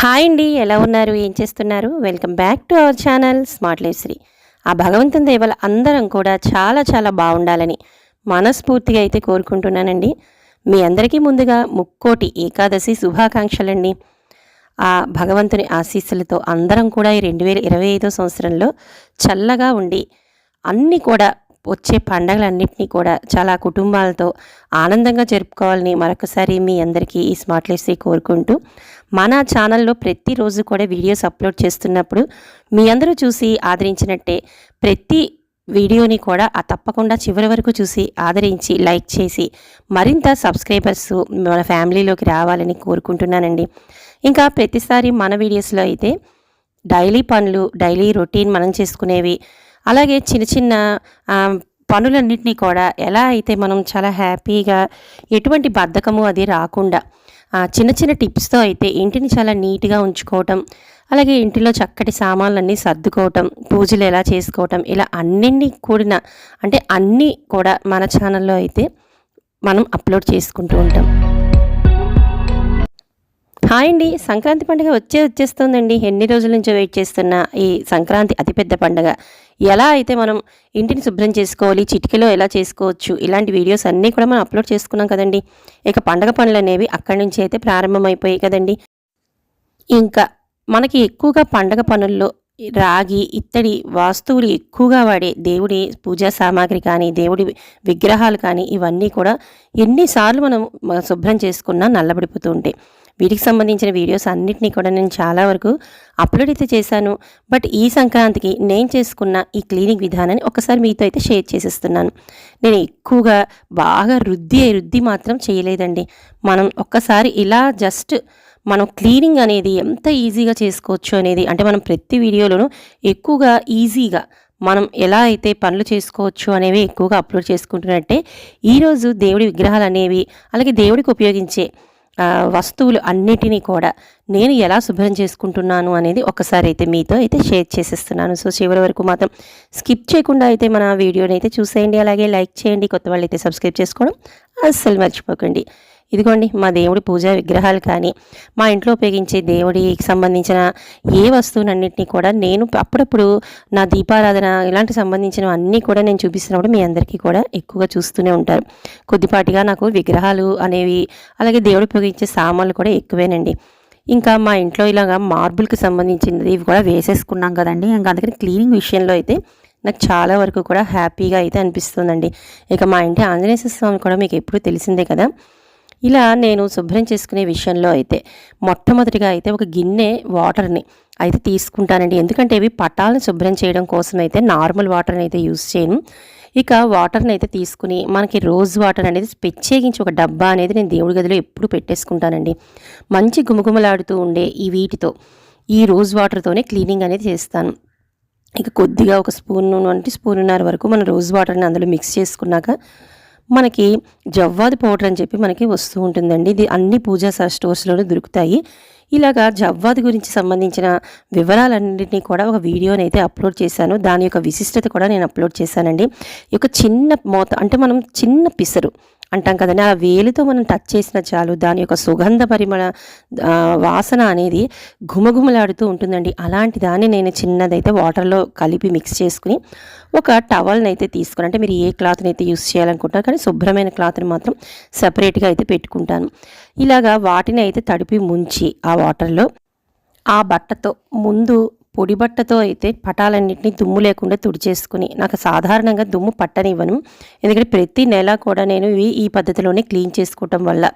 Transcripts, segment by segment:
Hi అండి, ఎలా ఉన్నారు? ఏం చేస్తున్నారు? Welcome back to our channel smart life Shri. ఆ భగవంతుని దయ వల్ల అందరం కూడా చాలా చాలా బాగుండాలని మనస్ఫూర్తిగా అయితే కోరుకుంటున్నానండి. మీ అందరికీ ముందుగా ముక్కోటి ఏకాదశి శుభాకాంక్షలండి. ఆ భగవంతుని ఆశీస్సులతో అందరం కూడా ఈ 2025 సంవత్సరంలో చల్లగా ఉండి అన్నీ కూడా వచ్చే పండగలన్నింటినీ కూడా చాలా కుటుంబాలతో ఆనందంగా జరుపుకోవాలని మరొకసారి మీ అందరికీ ఈ స్మార్ట్ లైఫ్ శ్రీ కోరుకుంటూ, మన ఛానల్లో ప్రతిరోజు కూడా వీడియోస్ అప్లోడ్ చేస్తున్నప్పుడు మీ అందరూ చూసి ఆదరించినట్టే ప్రతి వీడియోని కూడా తప్పకుండా చివరి వరకు చూసి ఆదరించి లైక్ చేసి మరింత సబ్స్క్రైబర్స్ మన ఫ్యామిలీలోకి రావాలని కోరుకుంటున్నానండి. ఇంకా ప్రతిసారి మన వీడియోస్లో అయితే డైలీ పనులు, డైలీ రొటీన్ మనం చేసుకునేవి, అలాగే చిన్న చిన్న పనులన్నింటినీ కూడా ఎలా అయితే మనం చాలా హ్యాపీగా ఎటువంటి బద్ధకము అది రాకుండా చిన్న చిన్న టిప్స్తో అయితే ఇంటిని చాలా నీట్గా ఉంచుకోవటం, అలాగే ఇంటిలో చక్కటి సామాన్లన్నీ సర్దుకోవటం, పూజలు ఎలా చేసుకోవటం, ఇలా అన్నింటినీ కూడిన అంటే అన్నీ కూడా మన ఛానల్లో అయితే మనం అప్లోడ్ చేసుకుంటూ ఉంటాం. హాయ్ అండి, సంక్రాంతి పండుగ వచ్చేస్తుందండి. ఎన్ని రోజుల నుంచో వెయిట్ చేస్తున్న ఈ సంక్రాంతి అతిపెద్ద పండుగ ఎలా అయితే మనం ఇంటిని శుభ్రం చేసుకోవాలి, చిటికెలో ఎలా చేసుకోవచ్చు, ఇలాంటి వీడియోస్ అన్నీ కూడా మనం అప్లోడ్ చేసుకున్నాం కదండి. ఇక పండగ పనులు అనేవి అక్కడి నుంచి అయితే ప్రారంభమైపోయాయి కదండి. ఇంకా మనకి ఎక్కువగా పండగ పనుల్లో రాగి, ఇత్తడి వస్తువులు ఎక్కువగా వాడే దేవుడి పూజా సామాగ్రి కానీ, దేవుడి విగ్రహాలు కానీ, ఇవన్నీ కూడా ఎన్నిసార్లు మనం శుభ్రం చేసుకున్నా నల్లబడిపోతూ ఉంటాయి. వీటికి సంబంధించిన వీడియోస్ అన్నిటినీ కూడా నేను చాలా వరకు అప్లోడ్ అయితే చేశాను. బట్ ఈ సంక్రాంతికి నేను చేసుకున్న ఈ క్లీనింగ్ విధానాన్ని ఒకసారి మీతో అయితే షేర్ చేసేస్తున్నాను. నేను ఎక్కువగా బాగా రుద్ది మాత్రం చేయలేదండి. మనం ఒక్కసారి ఇలా జస్ట్ మనం క్లీనింగ్ అనేది ఎంత ఈజీగా చేసుకోవచ్చు అనేది, అంటే మనం ప్రతి వీడియోలోనూ ఎక్కువగా ఈజీగా మనం ఎలా అయితే పనులు చేసుకోవచ్చు అనేవి ఎక్కువగా అప్లోడ్ చేసుకుంటున్నట్టే ఈరోజు దేవుడి విగ్రహాలు అనేవి, అలాగే దేవుడికి ఉపయోగించే వస్తువులు అన్నిటినీ కూడా నేను ఎలా శుభ్రం చేసుకుంటున్నాను అనేది ఒకసారి అయితే మీతో అయితే షేర్ చేసేస్తున్నాను. సో చివరి వరకు మాత్రం స్కిప్ చేయకుండా అయితే మన వీడియోని అయితే చూసేయండి, అలాగే లైక్ చేయండి. కొత్త వాళ్ళు అయితే సబ్స్క్రైబ్ చేసుకోవడం అస్సలు మర్చిపోకండి. ఇదిగోండి మా దేవుడి పూజా విగ్రహాలు కానీ, మా ఇంట్లో ఉపయోగించే దేవుడికి సంబంధించిన ఏ వస్తువులన్నింటినీ కూడా నేను అప్పుడప్పుడు నా దీపారాధన ఇలాంటి సంబంధించిన అన్నీ కూడా నేను చూపిస్తున్నప్పుడు మీ అందరికీ కూడా ఎక్కువగా చూస్తూనే ఉంటారు. కొద్దిపాటిగా నాకు విగ్రహాలు అనేవి, అలాగే దేవుడు ఉపయోగించే సామాన్లు కూడా ఎక్కువేనండి. ఇంకా మా ఇంట్లో ఇలాగా మార్బుల్కి సంబంధించినది ఇవి కూడా వేసేసుకున్నాం కదండి. ఇంకా అందుకని క్లీనింగ్ విషయంలో అయితే నాకు చాలా వరకు కూడా హ్యాపీగా అయితే అనిపిస్తుందండి. ఇక మా ఇంటి ఆంజనేయ స్వామి కూడా మీకు ఎప్పుడూ తెలిసిందే కదా. ఇలా నేను శుభ్రం చేసుకునే విషయంలో అయితే మొట్టమొదటిగా అయితే ఒక గిన్నె వాటర్ని అయితే తీసుకుంటానండి. ఎందుకంటే ఇవి పటాలను శుభ్రం చేయడం కోసం అయితే నార్మల్ వాటర్ని అయితే యూజ్ చేయను. ఇక వాటర్ని అయితే తీసుకుని మనకి రోజ్ వాటర్ అనేది ప్రత్యేకించి ఒక డబ్బా అనేది నేను దేవుడి గదిలో ఎప్పుడు పెట్టేసుకుంటానండి. మంచి గుమగుమలాడుతూ ఉండే ఈ వీటితో, ఈ రోజ్ వాటర్తోనే క్లీనింగ్ అనేది చేస్తాను. ఇక కొద్దిగా ఒక స్పూన్నర వరకు మన రోజ్ వాటర్ని అందులో మిక్స్ చేసుకున్నాక మనకి జవ్వాది పౌడర్ అని చెప్పి మనకి వస్తూ ఉంటుందండి. ఇది అన్ని పూజా స్టోర్స్లోనూ దొరుకుతాయి. ఇలాగా జవ్వాది గురించి సంబంధించిన వివరాలన్నింటినీ కూడా ఒక వీడియోని అయితే అప్లోడ్ చేశాను. దాని యొక్క విశిష్టత కూడా నేను అప్లోడ్ చేశానండి. ఈ యొక్క చిన్న అంటే మనం చిన్న పిసరు అంటాం కదండి, ఆ వేలుతో మనం టచ్ చేసిన చాలు దాని యొక్క సుగంధ పరిమళ వాసన అనేది ఘుమఘుమలాడుతూ ఉంటుందండి. అలాంటి దాన్ని నేను చిన్నదైతే వాటర్లో కలిపి మిక్స్ చేసుకుని ఒక టవల్ని అయితే తీసుకుని, అంటే మీరు ఏ క్లాత్ని అయితే యూస్ చేయాలనుకుంటారు కానీ శుభ్రమైన క్లాత్ని మాత్రం సపరేట్గా అయితే పెట్టుకుంటాను. ఇలాగా వాటిని అయితే తడిపి ముంచి ఆ వాటర్లో ఆ బట్టతో ముందు పొడి బట్టతో అయితే పటాలన్నింటినీ దుమ్ము లేకుండా తుడిచేసుకుని, నాకు సాధారణంగా దుమ్ము పట్టనివ్వను. ఎందుకంటే ప్రతి నెల కూడా నేను ఈ పద్ధతిలోనే క్లీన్ చేసుకోవటం వల్ల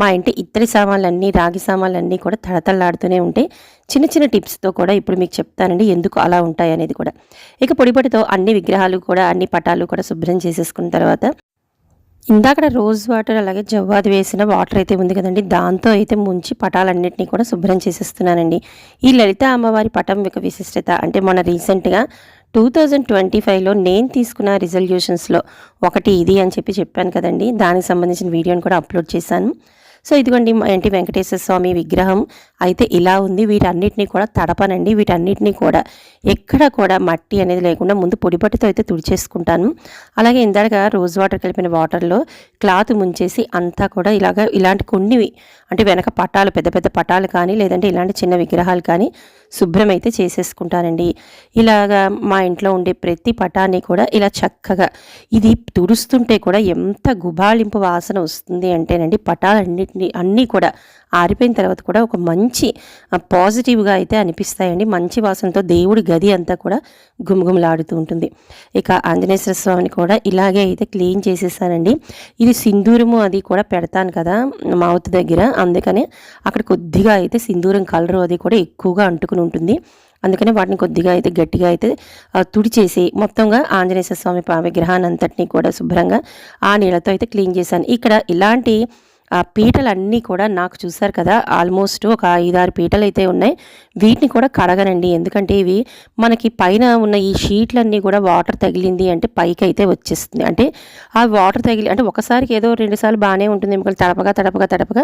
మా ఇంటి ఇత్తడి సామాన్లన్నీ, రాగి సామాన్లన్నీ కూడా తడతళ్ళాడుతూనే ఉంటాయి. చిన్న చిన్న టిప్స్తో కూడా ఇప్పుడు మీకు చెప్తానండి ఎందుకు అలా ఉంటాయి అనేది కూడా. ఇక పొడి బట్టతో అన్ని విగ్రహాలు కూడా, అన్ని పటాలు కూడా శుభ్రం చేసేసుకున్న తర్వాత ఇందాక రోజ్ వాటర్ అలాగే జవ్వాది వేసిన వాటర్ అయితే ఉంది కదండి, దాంతో అయితే ముంచి పటాలన్నింటినీ కూడా శుభ్రం చేసేస్తున్నానండి. ఈ లలిత అమ్మవారి పటం యొక్క విశిష్టత అంటే మొన్న రీసెంట్గా 2025లో నేను తీసుకున్న రిజల్యూషన్స్లో ఒకటి ఇది అని చెప్పాను కదండి. దానికి సంబంధించిన వీడియోని కూడా అప్లోడ్ చేశాను. సో ఇదిగోండి మా ఇంటి వెంకటేశ్వర స్వామి విగ్రహం, అయితే ఇలా ఉంది. వీటన్నిటిని కూడా తడపనండి. వీటన్నిటిని కూడా ఎక్కడ కూడా మట్టి అనేది లేకుండా ముందు పొడిపట్టితో అయితే తుడిచేసుకుంటాను. అలాగే ఇందాక రోజ్ వాటర్ కలిపిన వాటర్లో క్లాత్ ముంచేసి అంతా కూడా ఇలాంటి కొన్ని అంటే వెనక పటాలు, పెద్ద పెద్ద పటాలు కానీ లేదంటే ఇలాంటి చిన్న విగ్రహాలు కానీ శుభ్రం అయితే చేసేసుకుంటానండి. ఇలాగా మా ఇంట్లో ఉండే ప్రతి పటాన్ని కూడా ఇలా చక్కగా ఇది తుడుస్తుంటే కూడా ఎంత గుబాళింపు వాసన వస్తుంది అంటేనండి, పటాలన్నిటిని అన్నీ కూడా ఆరిపోయిన తర్వాత కూడా ఒక మంచి పాజిటివ్గా అయితే అనిపిస్తాయండి. మంచి వాసనతో దేవుడి గది అంతా కూడా గుమగుమలాడుతూ ఉంటుంది. ఇక ఆంజనేశ్వర స్వామిని కూడా ఇలాగే అయితే క్లీన్ చేసేసానండి. ఇది సింధూరము అది కూడా పెడతాను కదా మౌత్ దగ్గర, అందుకనే అక్కడ కొద్దిగా అయితే సింధూరం కలరు అది కూడా ఎక్కువగా అంటుకుని ఉంటుంది. అందుకని వాటిని కొద్దిగా అయితే గట్టిగా అయితే తుడిచేసి మొత్తంగా ఆంజనేయ స్వామి విగ్రహాన్ని అంతటినీ కూడా శుభ్రంగా ఆ నీళ్ళతో అయితే క్లీన్ చేశాను. ఇక్కడ ఇలాంటి పీటలన్నీ కూడా నాకు చూసారు కదా ఆల్మోస్ట్ ఒక 5-6 పీటలు అయితే ఉన్నాయి. వీటిని కూడా కడగనండి, ఎందుకంటే ఇవి మనకి పైన ఉన్న ఈ షీట్లన్నీ కూడా వాటర్ తగిలింది అంటే పైకి అయితే వచ్చేస్తుంది. అంటే ఆ వాటర్ తగిలి అంటే ఒకసారికి ఏదో 2 సార్లు బాగానే ఉంటుంది, ఎందుకంటే తడపగా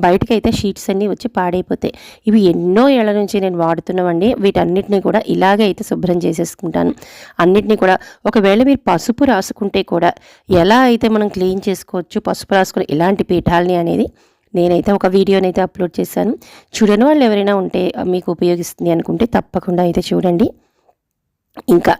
బయటకి అయితే షీట్స్ అన్నీ వచ్చి పాడైపోతాయి. ఇవి ఎన్నో ఏళ్ల నుంచి నేను వాడుతున్నామండి. వీటన్నిటిని కూడా ఇలాగే అయితే శుభ్రం చేసేసుకుంటాను. అన్నిటినీ కూడా ఒకవేళ మీరు పసుపు రాసుకుంటే కూడా ఎలా అయితే మనం క్లీన్ చేసుకోవచ్చు పసుపు రాసుకుని ఇలాంటి పీఠాలు అనేది నేనైతే ఒక వీడియోనైతే అప్లోడ్ చేశాను. చూడని వాళ్ళు ఎవరైనా ఉంటే మీకు ఉపయోగిస్తుంది అనుకుంటే తప్పకుండా అయితే చూడండి. ఇంకా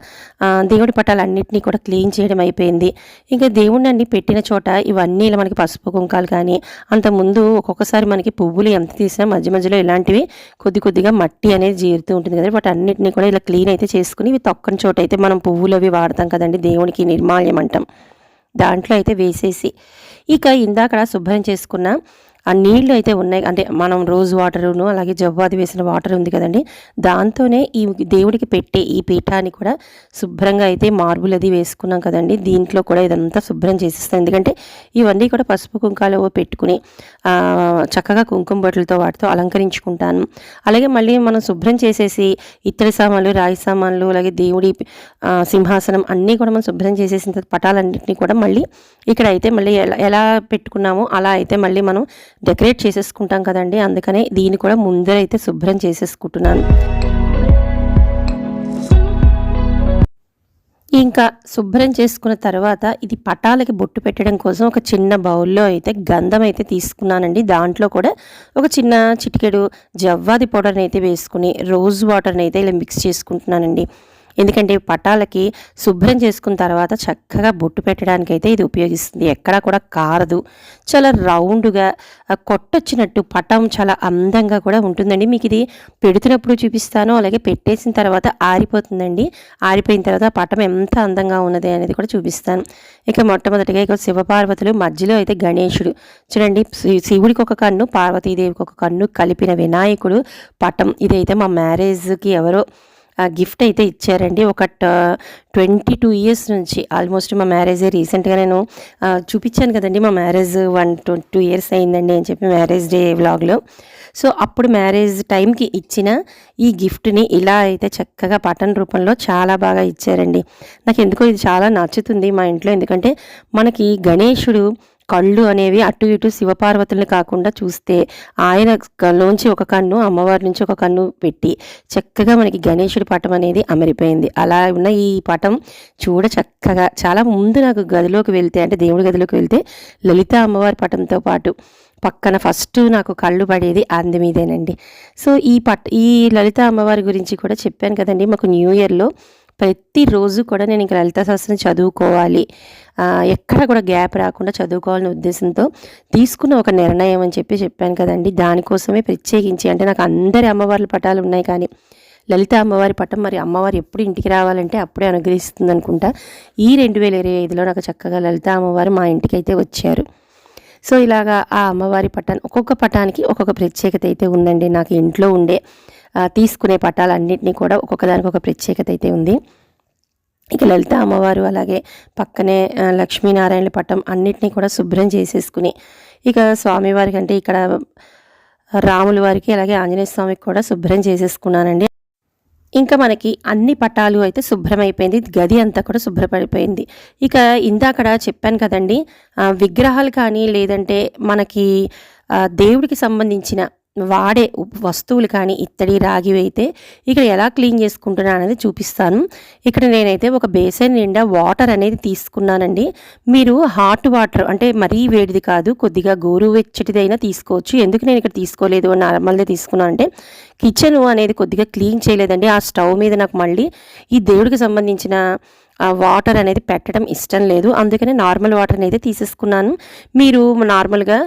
దేవుడి పటాలన్నింటినీ కూడా క్లీన్ చేయడం అయిపోయింది. ఇంకా దేవుడిని అన్ని పెట్టిన చోట ఇవన్నీ ఇలా మనకి పసుపు కుంకాలు కానీ అంతకుముందు ఒక్కొక్కసారి మనకి పువ్వులు ఎంత తీసినా మధ్య మధ్యలో ఇలాంటివి కొద్దిగా మట్టి అనేది జీరుతూ ఉంటుంది కదా, వాటి అన్నింటినీ కూడా ఇలా క్లీన్ అయితే చేసుకుని ఇవి తొక్కని చోట అయితే మనం పువ్వులు అవి వాడతాం కదండి, దేవునికి నిర్మాల్యం అంటాం, దాంట్లో అయితే వేసేసి ఇక ఇందాక శుభ్రం చేసుకున్న ఆ నీళ్లు అయితే ఉన్నాయి, అంటే మనం రోజ్ వాటరును అలాగే జవ్వాది వేసిన వాటర్ ఉంది కదండి, దాంతోనే ఈ దేవుడికి పెట్టే ఈ పీఠాన్ని కూడా శుభ్రంగా అయితే మార్బుల్ అది వేసుకున్నాం కదండి, దీంట్లో కూడా ఇదంతా శుభ్రం చేసేస్తాం. ఎందుకంటే ఇవన్నీ కూడా పసుపు కుంకాలు పెట్టుకుని చక్కగా కుంకుమ బొట్లతో వాటితో అలంకరించుకుంటాను. అలాగే మళ్ళీ మనం శుభ్రం చేసేసి ఇత్తడి సామాన్లు, రాయి సామాన్లు, అలాగే దేవుడి సింహాసనం అన్నీ కూడా మనం శుభ్రం చేసేసిన పటాలన్నింటినీ కూడా మళ్ళీ ఇక్కడ అయితే మళ్ళీ ఎలా పెట్టుకున్నామో అలా అయితే మళ్ళీ మనం డెకరేట్ చేసేసుకుంటాం కదండి, అందుకనే దీన్ని కూడా ముందరైతే శుభ్రం చేసేసుకుంటున్నాను. ఇంకా శుభ్రం చేసుకున్న తర్వాత ఇది పటాలకి బొట్టు పెట్టడం కోసం ఒక చిన్న బౌల్లో అయితే గంధం అయితే తీసుకున్నానండి. దాంట్లో కూడా ఒక చిన్న చిటికెడు జవ్వాది పౌడర్ని అయితే వేసుకుని రోజ్ వాటర్ని అయితే ఇలా మిక్స్ చేసుకుంటున్నానండి. ఎందుకంటే పటాలకి శుభ్రం చేసుకున్న తర్వాత చక్కగా బొట్టు పెట్టడానికి అయితే ఇది ఉపయోగిస్తుంది. ఎక్కడా కూడా కారదు, చాలా రౌండ్గా కొట్టొచ్చినట్టు పటం చాలా అందంగా కూడా ఉంటుందండి. మీకు ఇది పెడుతున్నప్పుడు చూపిస్తాను, అలాగే పెట్టేసిన తర్వాత ఆరిపోతుందండి. ఆరిపోయిన తర్వాత పటం ఎంత అందంగా ఉన్నది అనేది కూడా చూపిస్తాను. ఇక మొట్టమొదటిగా ఇక శివపార్వతులు, మధ్యలో అయితే గణేశుడు చూడండి, శివుడికి ఒక కన్ను పార్వతీదేవికి ఒక కన్ను కలిపిన వినాయకుడు పటం. ఇదైతే మా మ్యారేజ్కి ఎవరో గిఫ్ట్ అయితే ఇచ్చారండి. ఒక 22 ఇయర్స్ నుంచి ఆల్మోస్ట్ మా మ్యారేజ్ రీసెంట్గా నేను చూపించాను కదండి, మా మ్యారేజ్ 1-2 ఇయర్స్ అయిందండి అని చెప్పి మ్యారేజ్ డే వ్లాగ్లో. సో అప్పుడు మ్యారేజ్ టైంకి ఇచ్చిన ఈ గిఫ్ట్ని ఇలా అయితే చక్కగా పటన్ రూపంలో చాలా బాగా ఇచ్చారండి. నాకు ఎందుకో ఇది చాలా నచ్చుతుంది మా ఇంట్లో, ఎందుకంటే మనకి గణేశుడు కళ్ళు అనేవి అటు ఇటు శివపార్వతుల్ని కాకుండా చూస్తే ఆయన లోంచి ఒక కన్ను, అమ్మవారి నుంచి ఒక కన్ను పెట్టి చక్కగా మనకి గణేశుడి పటం అనేది అమరిపోయింది. అలా ఉన్న ఈ పటం చూడ చక్కగా చాలా ముందు నాకు గదిలోకి వెళ్తే, అంటే దేవుడి గదిలోకి వెళ్తే లలిత అమ్మవారి పటంతో పాటు పక్కన ఫస్ట్ నాకు కళ్ళు పడేది అందు మీదేనండి. సో ఈ లలిత అమ్మవారి గురించి కూడా చెప్పాను కదండి, మాకు న్యూ ఇయర్లో ప్రతిరోజు కూడా నేను ఇంకా లలితా సహస్రం చదువుకోవాలి, ఎక్కడ కూడా గ్యాప్ రాకుండా చదువుకోవాలనే ఉద్దేశంతో తీసుకున్న ఒక నిర్ణయం అని చెప్పాను కదండి. దానికోసమే ప్రత్యేకించి, అంటే నాకు అందరి అమ్మవార్ల పటాలు ఉన్నాయి కానీ లలిత అమ్మవారి పటం మరి అమ్మవారు ఎప్పుడు ఇంటికి రావాలంటే అప్పుడే అనుగ్రహిస్తుంది అనుకుంటా. ఈ 2025లో నాకు చక్కగా లలిత అమ్మవారు మా ఇంటికి అయితే వచ్చారు. సో ఇలాగా ఆ అమ్మవారి పటాన్ని ఒక్కొక్క పటానికి ఒక్కొక్క ప్రత్యేకత అయితే ఉందండి. నాకు ఇంట్లో ఉండే తీసుకునే పటాలన్నింటినీ కూడా ఒక్కొక్కదానికి ఒక ప్రత్యేకత అయితే ఉంది. ఇక లలిత అమ్మవారు అలాగే పక్కనే లక్ష్మీనారాయణ పటం అన్నిటినీ కూడా శుభ్రం చేసేసుకుని, ఇక స్వామివారికి అంటే ఇక్కడ రాముల వారికి అలాగే ఆంజనేయ స్వామికి కూడా శుభ్రం చేసేసుకున్నానండి. ఇంకా మనకి అన్ని పటాలు అయితే శుభ్రమైపోయింది, గది అంతా కూడా శుభ్రపడిపోయింది. ఇక ఇందాకడ చెప్పాను కదండి, విగ్రహాలు కానీ లేదంటే మనకి దేవుడికి సంబంధించిన వాడే వస్తువులు కానీ ఇత్తడి రాగివి అయితే ఇక్కడ ఎలా క్లీన్ చేసుకుంటున్నా అనేది చూపిస్తాను. ఇక్కడ నేనైతే ఒక బేసన్ నిండా వాటర్ అనేది తీసుకున్నానండి. మీరు హాట్ వాటర్ అంటే మరీ వేడిది కాదు, కొద్దిగా గోరువెచ్చటిదైనా తీసుకోవచ్చు. ఎందుకు నేను ఇక్కడ తీసుకోలేదు, నార్మల్దే తీసుకున్నానంటే కిచెన్ అనేది కొద్దిగా క్లీన్ చేయలేదండి. ఆ స్టవ్ మీద నాకు మళ్ళీ ఈ దేవుడికి సంబంధించిన వాటర్ అనేది పెట్టడం ఇష్టం లేదు, అందుకనే నార్మల్ వాటర్ అయితే తీసేసుకున్నాను. మీరు నార్మల్గా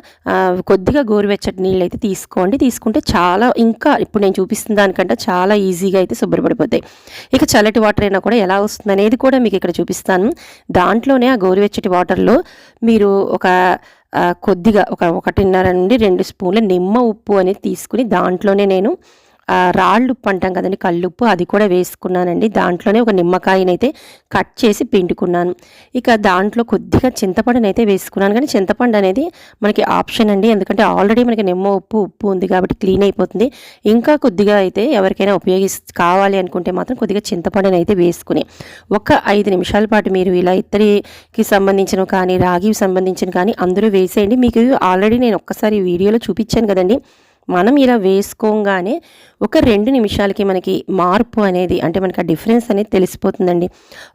కొద్దిగా గోరువెచ్చటి నీళ్ళు అయితే తీసుకోండి. తీసుకుంటే చాలా ఇంకా ఇప్పుడు నేను చూపిస్తున్న దానికంటే చాలా ఈజీగా అయితే శుభ్రపడిపోతాయి. ఇక చల్లటి వాటర్ అయినా కూడా ఎలా వస్తుంది అనేది కూడా మీకు ఇక్కడ చూపిస్తాను. దాంట్లోనే ఆ గోరువెచ్చటి వాటర్లో మీరు కొద్దిగా 1.5 నుండి 2 స్పూన్ల నిమ్మ ఉప్పు అనేది తీసుకుని దాంట్లోనే నేను రాళ్ళు ఉప్పు అంటాం కదండి, కల్లుప్పు, అది కూడా వేసుకున్నానండి. దాంట్లోనే ఒక నిమ్మకాయనైతే కట్ చేసి పిండుకున్నాను. ఇక దాంట్లో కొద్దిగా చింతపండునైతే వేసుకున్నాను, కానీ చింతపండు అనేది మనకి ఆప్షన్ అండి, ఎందుకంటే ఆల్రెడీ మనకి నిమ్మ ఉప్పు ఉంది కాబట్టి క్లీన్ అయిపోతుంది. ఇంకా కొద్దిగా అయితే ఎవరికైనా కావాలి అనుకుంటే మాత్రం కొద్దిగా చింతపండునైతే వేసుకుని ఒక 5 నిమిషాల పాటు మీరు ఇలా ఇత్తడికి సంబంధించిన కానీ రాగికి సంబంధించిన కానీ అందరూ వేసేయండి. మీకు ఆల్రెడీ నేను ఒక్కసారి వీడియోలో చూపించాను కదండి. మనం ఇలా వేసుకోగానే ఒక 2 నిమిషాలకి మనకి మార్పు అనేది, అంటే మనకి ఆ డిఫరెన్స్ అనేది తెలిసిపోతుందండి.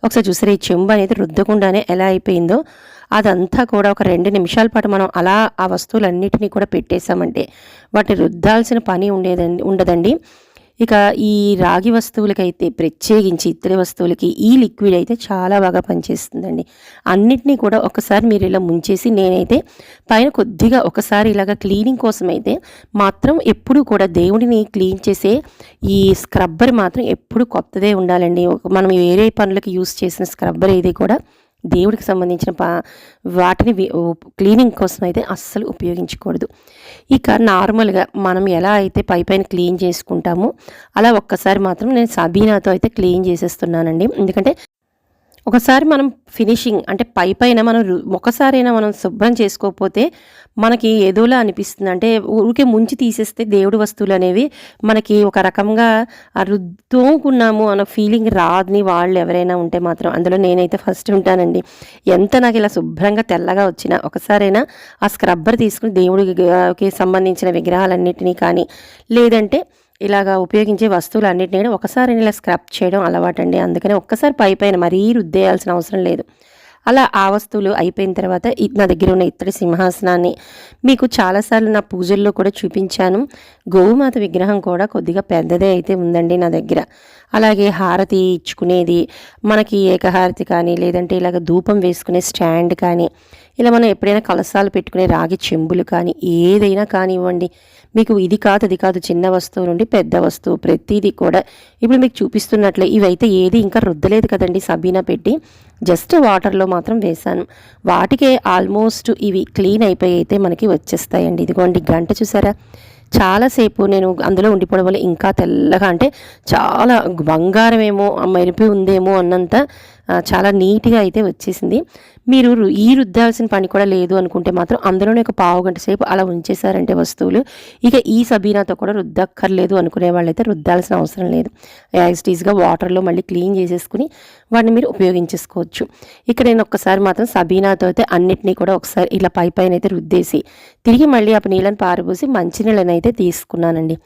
ఒకసారి చూసారా, ఈ చెంబు అనేది రుద్దకుండానే ఎలా అయిపోయిందో అదంతా కూడా ఒక 2 నిమిషాల పాటు మనం అలా ఆ వస్తువులన్నిటినీ కూడా పెట్టేసామంటే వాటిని రుద్దాల్సిన పని ఉండదండి. ఇక ఈ రాగి వస్తువులకైతే ప్రత్యేకించి ఇత్తడి వస్తువులకి ఈ లిక్విడ్ అయితే చాలా బాగా పనిచేస్తుందండి. అన్నిటినీ కూడా ఒకసారి మీరు ఇలా ముంచేసి నేనైతే పైన కొద్దిగా ఒకసారి ఇలాగ క్లీనింగ్ కోసం అయితే మాత్రం ఎప్పుడు కూడా దేవుడిని క్లీన్ చేసే ఈ స్క్రబ్బర్ మాత్రం ఎప్పుడు కొత్తదే ఉండాలండి. మనం వేరే పనులకి యూస్ చేసిన స్క్రబ్బర్ ఏది కూడా దేవుడికి సంబంధించిన వాటిని క్లీనింగ్ కోసం అయితే అస్సలు ఉపయోగించకూడదు. ఇక నార్మల్గా మనం ఎలా అయితే పైన క్లీన్ చేసుకుంటామో అలా ఒక్కసారి మాత్రం నేను సబీనాతో అయితే క్లీన్ చేసేస్తున్నానండి. ఎందుకంటే ఒకసారి మనం ఫినిషింగ్ అంటే పైన మనం ఒకసారైనా మనం శుభ్రం చేసుకోకపోతే మనకి ఏదోలా అనిపిస్తుంది. అంటే ఊరికే ముంచి తీసేస్తే దేవుడి వస్తువులు అనేవి మనకి ఒక రకంగా తోముకున్నాము అన్న ఫీలింగ్ రాదని వాళ్ళు ఎవరైనా ఉంటే మాత్రం అందులో నేనైతే ఫస్ట్ ఉంటానండి. ఎంత నాకు ఇలా శుభ్రంగా తెల్లగా వచ్చినా ఒకసారైనా ఆ స్క్రబ్బర్ తీసుకుని దేవుడికి సంబంధించిన విగ్రహాలన్నిటినీ కానీ లేదంటే ఇలాగా ఉపయోగించే వస్తువులన్నిటిని ఒకసారి ఇలా స్క్రబ్ చేయడం అలవాటండి. అందుకని ఒక్కసారి పైన మరీ రుద్దేయాల్సిన అవసరం లేదు. అలా ఆ వస్తువులు అయిపోయిన తర్వాత నా దగ్గర ఉన్న ఇత్తడి సింహాసనాన్ని మీకు చాలాసార్లు నా పూజల్లో కూడా చూపించాను. గోమాత విగ్రహం కూడా కొద్దిగా పెద్దదే అయితే ఉందండి నా దగ్గర. అలాగే హారతి ఇచ్చుకునేది, మనకి ఏకహారతి కానీ లేదంటే ఇలాగ ధూపం వేసుకునే స్టాండ్ కానీ, ఇలా మనం ఎప్పుడైనా కలసాలు పెట్టుకునే రాగి చెంబులు కానీ ఏదైనా కానివ్వండి, మీకు ఇది కాదు అది కాదు, చిన్న వస్తువు నుండి పెద్ద వస్తువు ప్రతిదీ కూడా ఇప్పుడు మీకు చూపిస్తున్నట్లే ఇవైతే ఏది ఇంకా రుద్దలేదు కదండి, సబీనా పెట్టి జస్ట్ వాటర్లో మాత్రం వేశాను. వాటికే ఆల్మోస్ట్ ఇవి క్లీన్ అయిపోయి అయితే మనకి వచ్చేస్తాయండి. ఇదిగోండి గంట చూసారా, చాలాసేపు నేను అందులో ఉండిపోవడం వల్ల ఇంకా తెల్లగా, అంటే చాలా బంగారం ఏమో మెరిపి ఉందేమో అన్నంత చాలా నీట్గా అయితే వచ్చేసింది. మీరు ఈ రుద్దాల్సిన పని కూడా లేదు అనుకుంటే మాత్రం అందులోనే ఒక పావు గంట సేపు అలా ఉంచేశారంటే వస్తువులు ఇక ఈ సబీనాతో కూడా రుద్దక్కర్లేదు అనుకునే వాళ్ళైతే రుద్దాల్సిన అవసరం లేదు. యాజిటీస్గా వాటర్లో మళ్ళీ క్లీన్ చేసేసుకుని వాటిని మీరు ఉపయోగించేసుకోవచ్చు. ఇక్కడ నేను ఒక్కసారి మాత్రం సబీనాతో అయితే అన్నిటినీ కూడా ఒకసారి ఇలా పైన అయితే రుద్దేసి తిరిగి మళ్ళీ ఆ నీళ్ళని పారబోసి మంచినీళ్ళని అయితే తీసుకున్నానండి.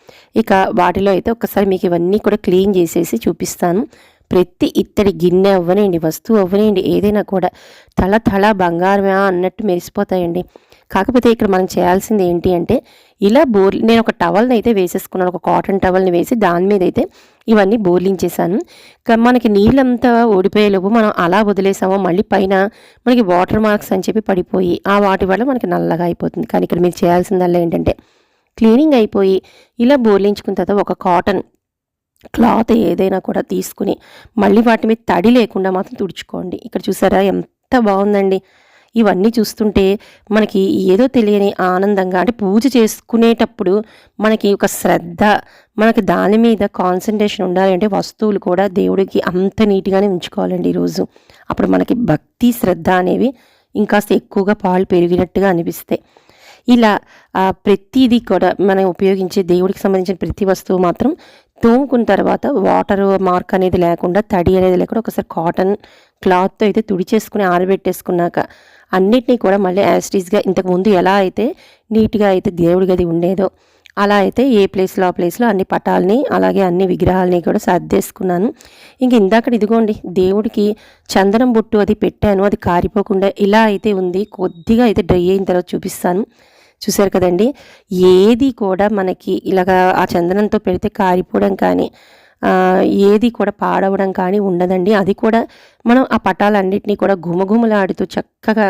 ఇక వాటిలో అయితే ఒక్కసారి మీకు ఇవన్నీ కూడా క్లీన్ చేసేసి చూపిస్తాను. ప్రతి ఇత్తడి గిన్నె అవ్వనండి, వస్తువు అవ్వనండి, ఏదైనా కూడా తల బంగారమా అన్నట్టు మెరిసిపోతాయండి. కాకపోతే ఇక్కడ మనం చేయాల్సింది ఏంటి అంటే ఇలా నేను ఒక టవల్ని అయితే వేసేసుకున్నాను, ఒక కాటన్ టవల్ని వేసి దాని మీద అయితే ఇవన్నీ బోర్లించేసాను. మనకి నీళ్ళంతా ఓడిపోయేలోపు మనం అలా వదిలేసామో మళ్ళీ పైన మనకి వాటర్ మార్క్స్ అని చెప్పి పడిపోయి ఆ వాటి వల్ల మనకి నల్లగా అయిపోతుంది. కానీ ఇక్కడ మీరు చేయాల్సిందల్లా ఏంటంటే క్లీనింగ్ అయిపోయి ఇలా బోర్లించుకున్న తర్వాత ఒక కాటన్ క్లాత్ ఏదైనా కూడా తీసుకుని మళ్ళీ వాటి మీద తడి లేకుండా మాత్రం తుడుచుకోండి. ఇక్కడ చూసారా ఎంత బాగుందండి. ఇవన్నీ చూస్తుంటే మనకి ఏదో తెలియని ఆనందంగా, అంటే పూజ చేసుకునేటప్పుడు మనకి ఒక శ్రద్ధ, మనకి దాని మీద కాన్సన్ట్రేషన్ ఉండాలి. అంటే వస్తువులు కూడా దేవుడికి అంత నీట్గానే ఉంచుకోవాలండి ఈరోజు. అప్పుడు మనకి భక్తి శ్రద్ధ అనేవి ఇంకాస్త ఎక్కువగా పాలు పెరిగినట్టుగా అనిపిస్తాయి. ఇలా ప్రతిదీ కూడా మనం ఉపయోగించే దేవుడికి సంబంధించిన ప్రతి వస్తువు మాత్రం తోముకున్న తర్వాత వాటర్ మార్క్ అనేది లేకుండా, తడి అనేది లేకుండా ఒకసారి కాటన్ క్లాత్తో అయితే తుడిచేసుకుని ఆరబెట్టేసుకున్నాక అన్నిటినీ కూడా మళ్ళీ యాజిటీస్గా ఇంతకుముందు ఎలా అయితే నీట్గా అయితే దేవుడి గది ఉండేదో అలా అయితే ఏ ప్లేస్లో ఆ ప్లేస్లో అన్ని పటాలని అలాగే అన్ని విగ్రహాలని కూడా సర్దేసుకున్నాను. ఇంక ఇందాక ఇదిగోండి దేవుడికి చందనం బొట్టు అది పెట్టాను, అది కారిపోకుండా ఇలా అయితే ఉంది. కొద్దిగా అయితే డ్రై అయిన తర్వాత చూపిస్తాను. చూసారు కదండి, ఏది కూడా మనకి ఇలాగా ఆ చందనంతో పెడితే కారిపోవడం కానీ ఏది కూడా పాడవడం కానీ ఉండదండి. అది కూడా మనం ఆ పటాలన్నిటినీ కూడా గుమగుమలాడుతూ చక్కగా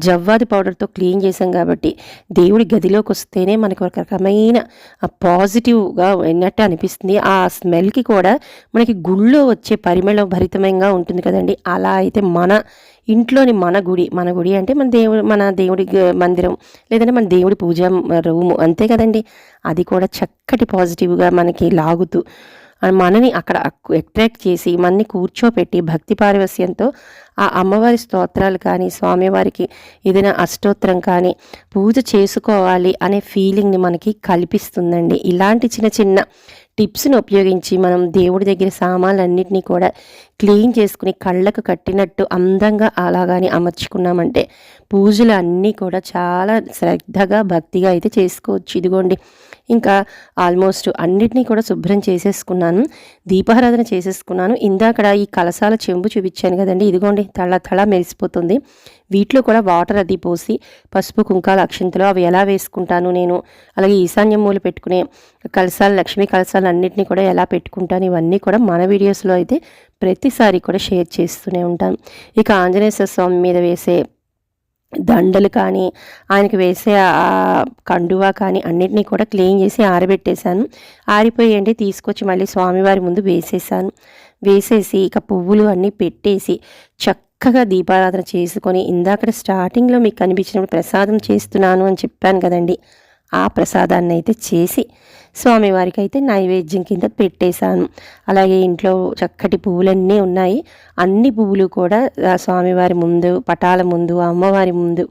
జవ్వాది పౌడర్తో క్లీన్ చేసాం కాబట్టి దేవుడి గదిలోకి వస్తేనే మనకు ఒక రకమైన పాజిటివ్గా విన్నట్టు అనిపిస్తుంది. ఆ స్మెల్కి కూడా మనకి గుళ్ళో వచ్చే పరిమళ భరితమంగా ఉంటుంది కదండి. అలా అయితే మన ఇంట్లోని మన గుడి అంటే మన దేవుడి మందిరం లేదంటే మన దేవుడి పూజ రూము అంతే కదండి. అది కూడా చక్కటి పాజిటివ్గా మనకి లాగుతూ మనని అక్కడ అట్రాక్ట్ చేసి మనని కూర్చోపెట్టి భక్తి పారవస్యంతో ఆ అమ్మవారి స్తోత్రాలు కానీ స్వామివారికి ఏదైనా అష్టోత్తరం కానీ పూజ చేసుకోవాలి అనే ఫీలింగ్ని మనకి కల్పిస్తుందండి. ఇలాంటి చిన్న చిన్న టిప్స్ని ఉపయోగించి మనం దేవుడి దగ్గర సామాన్లన్నింటినీ కూడా క్లీన్ చేసుకుని కళ్ళకు కట్టినట్టు అందంగా అలాగాని అమర్చుకున్నామంటే పూజలు అన్నీ కూడా చాలా శ్రద్ధగా భక్తిగా అయితే చేసుకోవచ్చు. ఇదిగోండి ఇంకా ఆల్మోస్ట్ అన్నిటినీ కూడా శుభ్రం చేసేసుకున్నాను, దీపారాధన చేసేసుకున్నాను. ఇందాకడ ఈ కలసాల చెంబు చూపించాను కదండి, ఇదిగోండి తళ మెరిసిపోతుంది. వీటిలో కూడా వాటర్ అది పోసి పసుపు కుంకాల అక్షింతలు అవి ఎలా వేసుకుంటాను నేను, అలాగే ఈశాన్యం మూల పెట్టుకునే కలసాలు లక్ష్మీ కలసాలు అన్నింటినీ కూడా ఎలా పెట్టుకుంటాను ఇవన్నీ కూడా మన వీడియోస్లో అయితే ప్రతిసారి కూడా షేర్ చేస్తూనే ఉంటాను. ఇక ఆంజనేయ స్వామి మీద వేసే దండలు కానీ ఆయనకి వేసే కండువా కానీ అన్నిటినీ కూడా క్లీన్ చేసి ఆరబెట్టేశాను. ఆరిపోయేయండి తీసుకొచ్చి మళ్ళీ స్వామివారి ముందు వేసేసి ఇక పువ్వులు అన్నీ పెట్టేసి చక్కగా దీపారాధన చేసుకొని ఇందాక స్టార్టింగ్లో మీకు కనిపించినప్పుడు ప్రసాదం చేస్తున్నాను అని చెప్పాను కదండి, ఆ ప్రసాదాన్ని అయితే చేసి స్వామివారికి అయితే నైవేద్యం కింద పెట్టేశాను. అలాగే ఇంట్లో చక్కటి పువ్వులన్నీ ఉన్నాయి. అన్ని పువ్వులు కూడా స్వామివారి ముందు, పటాల ముందు, అమ్మవారి ముందు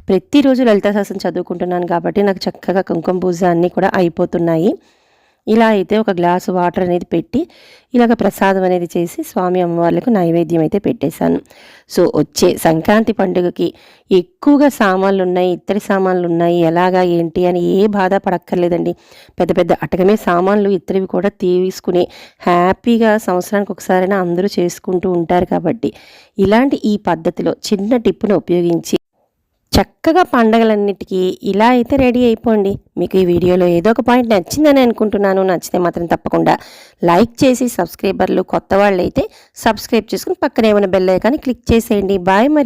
ప్రతిరోజు లలితా సహస్రం చదువుకుంటున్నాను కాబట్టి నాకు చక్కగా కుంకుమ పూజ అన్నీ కూడా అయిపోతున్నాయి. ఇలా అయితే ఒక గ్లాసు వాటర్ అనేది పెట్టి ఇలాగ ప్రసాదం అనేది చేసి స్వామి అమ్మవార్లకు నైవేద్యం అయితే పెట్టేశాను. సో వచ్చే సంక్రాంతి పండుగకి ఎక్కువగా సామాన్లు ఉన్నాయి, ఇత్తడి సామాన్లు ఉన్నాయి, ఎలాగా ఏంటి అని ఏ బాధ పడక్కర్లేదండి. పెద్ద పెద్ద అటకమే సామాన్లు ఇత్తడివి కూడా తీసుకుని హ్యాపీగా సంవత్సరానికి ఒకసారైనా అందరూ చేసుకుంటూ ఉంటారు కాబట్టి ఇలాంటి ఈ పద్ధతిలో చిన్న టిప్పును ఉపయోగించి చక్కగా పండగలన్నిటికీ ఇలా అయితే రెడీ అయిపోండి. మీకు ఈ వీడియోలో ఏదో ఒక పాయింట్ నచ్చిందని అనుకుంటున్నాను. నచ్చితే మాత్రం తప్పకుండా లైక్ చేసి సబ్స్క్రైబర్లు కొత్త వాళ్ళు అయితే సబ్స్క్రైబ్ చేసుకుని పక్కనే ఉన్న బెల్ ఐకాన్ని క్లిక్ చేసేయండి. బాయ్ మరి.